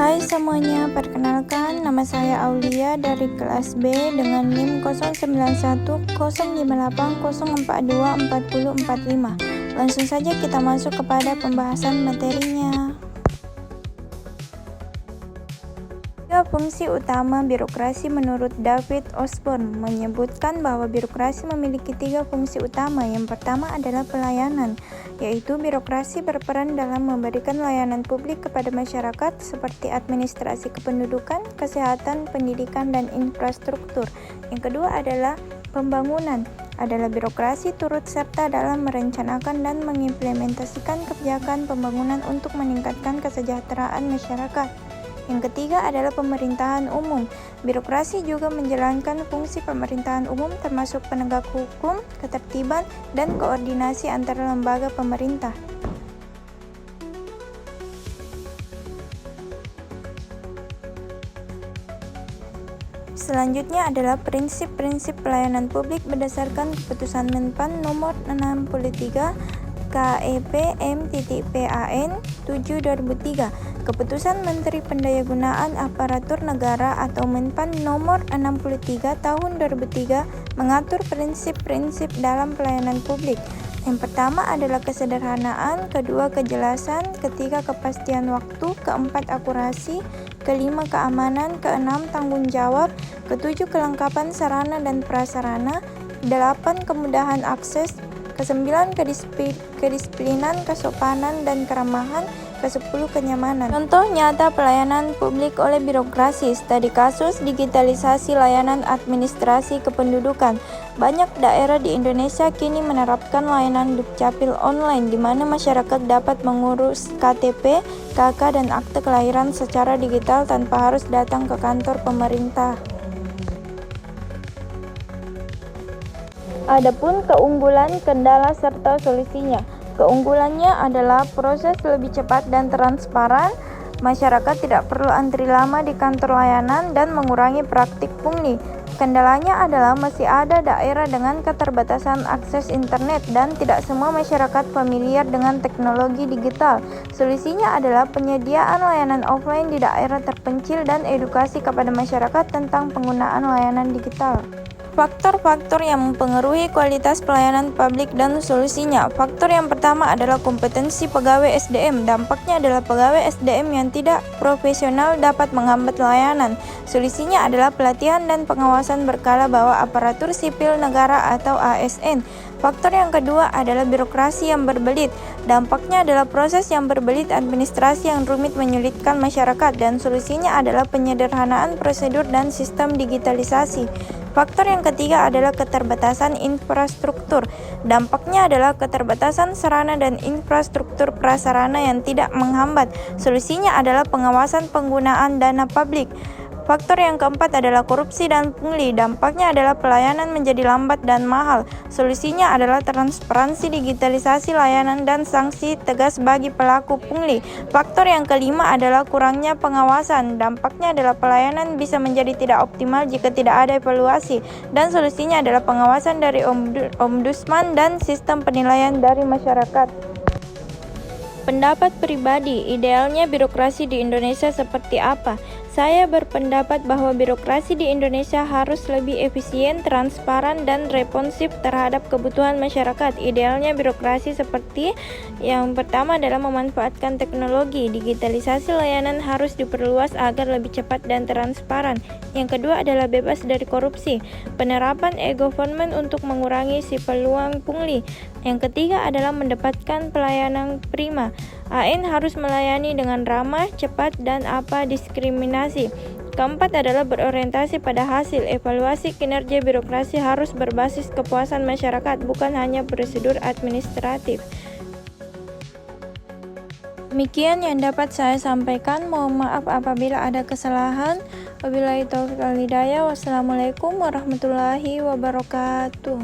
Hai semuanya, perkenalkan nama saya Aulia dari kelas B dengan NIM 091058042405. Langsung saja kita masuk kepada pembahasan materinya. Tiga fungsi utama birokrasi menurut David Osborne menyebutkan bahwa birokrasi memiliki tiga fungsi utama. Yang pertama adalah pelayanan, yaitu birokrasi berperan dalam memberikan layanan publik kepada masyarakat seperti administrasi kependudukan, kesehatan, pendidikan, dan infrastruktur. Yang kedua adalah pembangunan, adalah birokrasi turut serta dalam merencanakan dan mengimplementasikan kebijakan pembangunan untuk meningkatkan kesejahteraan masyarakat. Yang ketiga adalah pemerintahan umum. Birokrasi juga menjalankan fungsi pemerintahan umum termasuk penegak hukum, ketertiban, dan koordinasi antara lembaga pemerintah. Selanjutnya adalah prinsip-prinsip pelayanan publik berdasarkan keputusan Menpan nomor 63 KEP M.PAN 7/2003, Keputusan Menteri Pendayagunaan Aparatur Negara atau Menpan nomor 63 tahun 2003 mengatur prinsip-prinsip dalam pelayanan publik. Yang pertama adalah kesederhanaan, kedua kejelasan, ketiga kepastian waktu, keempat akurasi, kelima keamanan, keenam tanggung jawab, ketujuh kelengkapan sarana dan prasarana, delapan kemudahan akses, ke-9 kedisiplinan, kesopanan, dan keramahan, ke-10 kenyamanan. Contoh nyata pelayanan publik oleh birokrasi, studi kasus digitalisasi layanan administrasi kependudukan. Banyak daerah di Indonesia kini menerapkan layanan Dukcapil online di mana masyarakat dapat mengurus KTP, KK, dan akte kelahiran secara digital tanpa harus datang ke kantor pemerintah. Adapun keunggulan, kendala, serta solusinya. Keunggulannya adalah proses lebih cepat dan transparan, masyarakat tidak perlu antri lama di kantor layanan, dan mengurangi praktik pungli. Kendalanya adalah masih ada daerah dengan keterbatasan akses internet dan tidak semua masyarakat familiar dengan teknologi digital. Solusinya adalah penyediaan layanan offline di daerah terpencil dan edukasi kepada masyarakat tentang penggunaan layanan digital. Faktor-faktor yang mempengaruhi kualitas pelayanan publik dan solusinya. Faktor yang pertama adalah kompetensi pegawai SDM. Dampaknya adalah pegawai SDM yang tidak profesional dapat menghambat layanan. Solusinya adalah pelatihan dan pengawasan berkala bawah aparatur sipil negara atau ASN. Faktor yang kedua adalah birokrasi yang berbelit. Dampaknya adalah proses yang berbelit, administrasi yang rumit menyulitkan masyarakat, dan solusinya adalah penyederhanaan prosedur dan sistem digitalisasi. Faktor yang ketiga adalah keterbatasan infrastruktur. Dampaknya adalah keterbatasan sarana dan infrastruktur prasarana yang tidak menghambat. Solusinya adalah pengawasan penggunaan dana publik. Faktor yang keempat adalah korupsi dan pungli. Dampaknya adalah pelayanan menjadi lambat dan mahal. Solusinya adalah transparansi, digitalisasi layanan, dan sanksi tegas bagi pelaku pungli. Faktor yang kelima adalah kurangnya pengawasan. Dampaknya adalah pelayanan bisa menjadi tidak optimal jika tidak ada evaluasi. Dan solusinya adalah pengawasan dari ombudsman dan sistem penilaian dari masyarakat. Pendapat pribadi, idealnya birokrasi di Indonesia seperti apa? Saya berpendapat bahwa birokrasi di Indonesia harus lebih efisien, transparan, dan responsif terhadap kebutuhan masyarakat. Idealnya birokrasi seperti yang pertama adalah memanfaatkan teknologi. Digitalisasi layanan harus diperluas agar lebih cepat dan transparan. Yang kedua adalah bebas dari korupsi. Penerapan e-government untuk mengurangi si peluang pungli. Yang ketiga adalah mendapatkan pelayanan prima. AN harus melayani dengan ramah, cepat, dan apa diskriminasi. Keempat adalah berorientasi pada hasil. Evaluasi kinerja birokrasi harus berbasis kepuasan masyarakat, bukan hanya prosedur administratif. Demikian yang dapat saya sampaikan. Mohon maaf apabila ada kesalahan. Wabillahi taufiq wal hidayah. Wassalamualaikum warahmatullahi wabarakatuh.